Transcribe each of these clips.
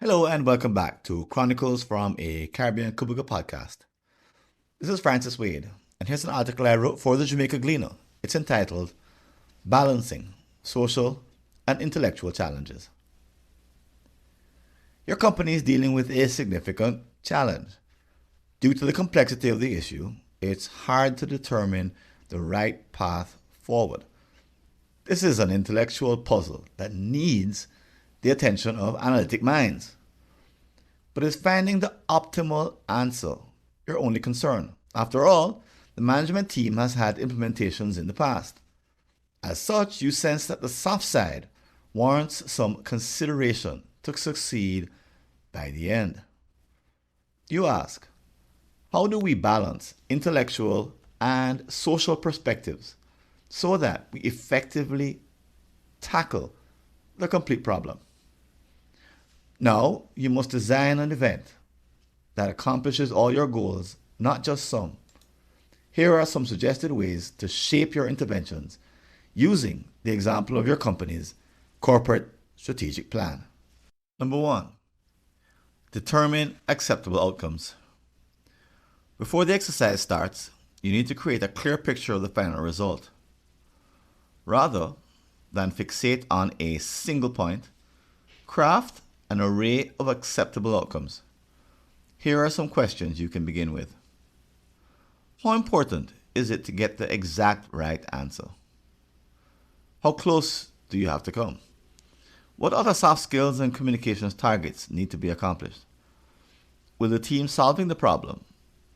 Hello and welcome back to Chronicles from a Caribbean Cubicle podcast. This is Francis Wade, and here's an article I wrote for the Jamaica Gleaner. It's entitled Balancing Social and Intellectual Challenges. Your company is dealing with a significant challenge. Due to the complexity of the issue, it's hard to determine the right path forward. This is an intellectual puzzle that needs the attention of analytic minds. But is finding the optimal answer your only concern? After all, the management team has had implementations in the past. As such, you sense that the soft side warrants some consideration to succeed by the end. You ask, how do we balance intellectual and social perspectives so that we effectively tackle the complete problem? Now, you must design an event that accomplishes all your goals, not just some. Here are some suggested ways to shape your interventions using the example of your company's corporate strategic plan. Number 1, determine acceptable outcomes. Before the exercise starts, you need to create a clear picture of the final result. Rather than fixate on a single point, craft an array of acceptable outcomes. Here are some questions you can begin with. How important is it to get the exact right answer? How close do you have to come? What other soft skills and communications targets need to be accomplished? Will the team solving the problem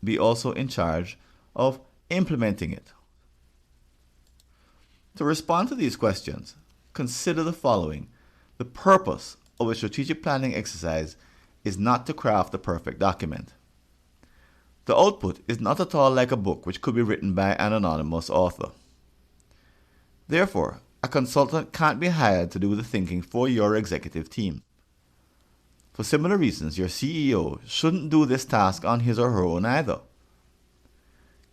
be also in charge of implementing it? To respond to these questions, consider the following. The purpose of a strategic planning exercise is not to craft the perfect document. The output is not at all like a book which could be written by an anonymous author. Therefore, a consultant can't be hired to do the thinking for your executive team. For similar reasons, your CEO shouldn't do this task on his or her own either.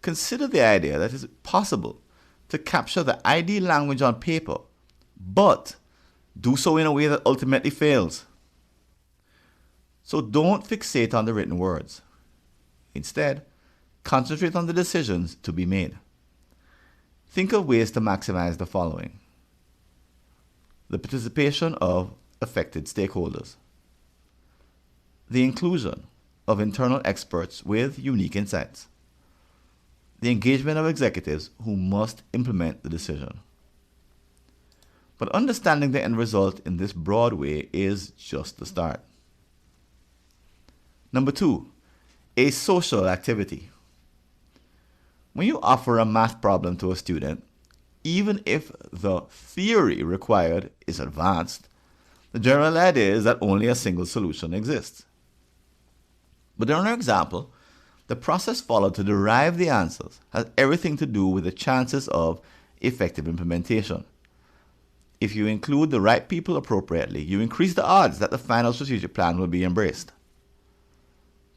Consider the idea that it's possible to capture the ideal language on paper, but do so in a way that ultimately fails. So don't fixate on the written words. Instead, concentrate on the decisions to be made. Think of ways to maximize the following: the participation of affected stakeholders, the inclusion of internal experts with unique insights, the engagement of executives who must implement the decision. But understanding the end result in this broad way is just the start. Number 2, a social activity. When you offer a math problem to a student, even if the theory required is advanced, the general idea is that only a single solution exists. But in our example, the process followed to derive the answers has everything to do with the chances of effective implementation. If you include the right people appropriately, you increase the odds that the final strategic plan will be embraced.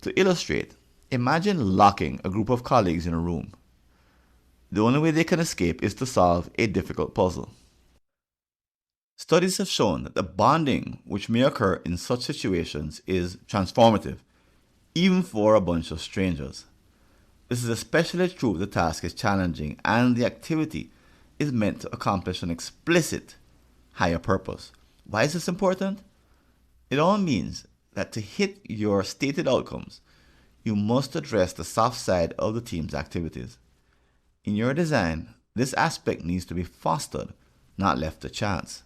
To illustrate, imagine locking a group of colleagues in a room. The only way they can escape is to solve a difficult puzzle. Studies have shown that the bonding which may occur in such situations is transformative, even for a bunch of strangers. This is especially true if the task is challenging and the activity is meant to accomplish an explicit higher purpose. Why is this important? It all means that to hit your stated outcomes, you must address the soft side of the team's activities. In your design, this aspect needs to be fostered, not left to chance.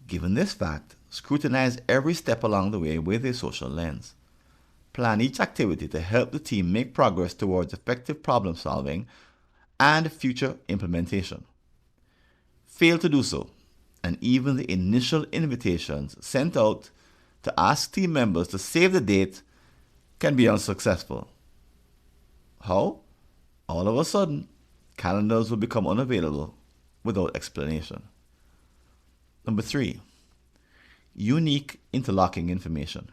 Given this fact, scrutinize every step along the way with a social lens. Plan each activity to help the team make progress towards effective problem solving and future implementation. Fail to do so, and even the initial invitations sent out to ask team members to save the date can be unsuccessful. How? All of a sudden, calendars will become unavailable without explanation. Number 3, unique interlocking information.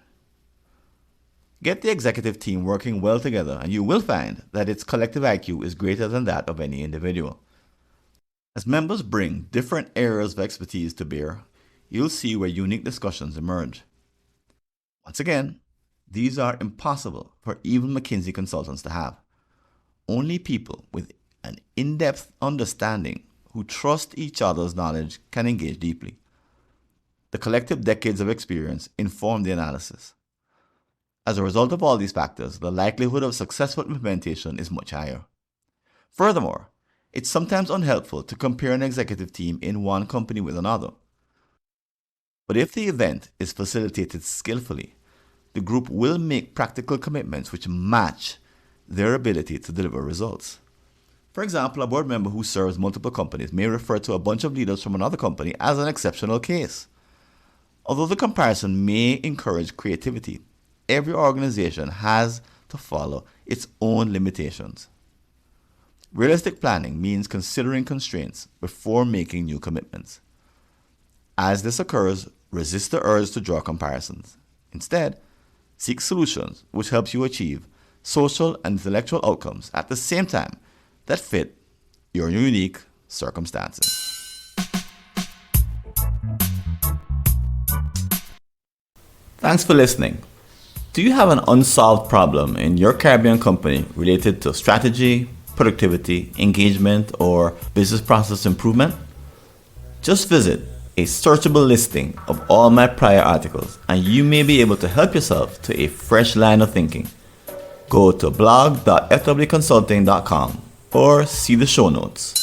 Get the executive team working well together and you will find that its collective IQ is greater than that of any individual. As members bring different areas of expertise to bear, you'll see where unique discussions emerge. Once again, these are impossible for even McKinsey consultants to have. Only people with an in-depth understanding who trust each other's knowledge can engage deeply. The collective decades of experience inform the analysis. As a result of all these factors, the likelihood of successful implementation is much higher. Furthermore, it's sometimes unhelpful to compare an executive team in one company with another. But if the event is facilitated skillfully, the group will make practical commitments which match their ability to deliver results. For example, a board member who serves multiple companies may refer to a bunch of leaders from another company as an exceptional case. Although the comparison may encourage creativity, every organization has to follow its own limitations. Realistic planning means considering constraints before making new commitments. As this occurs, resist the urge to draw comparisons. Instead, seek solutions which help you achieve social and intellectual outcomes at the same time that fit your unique circumstances. Thanks for listening. Do you have an unsolved problem in your Caribbean company related to strategy, productivity, engagement, or business process improvement? Just visit a searchable listing of all my prior articles and you may be able to help yourself to a fresh line of thinking. Go to blog.fwconsulting.com or see the show notes.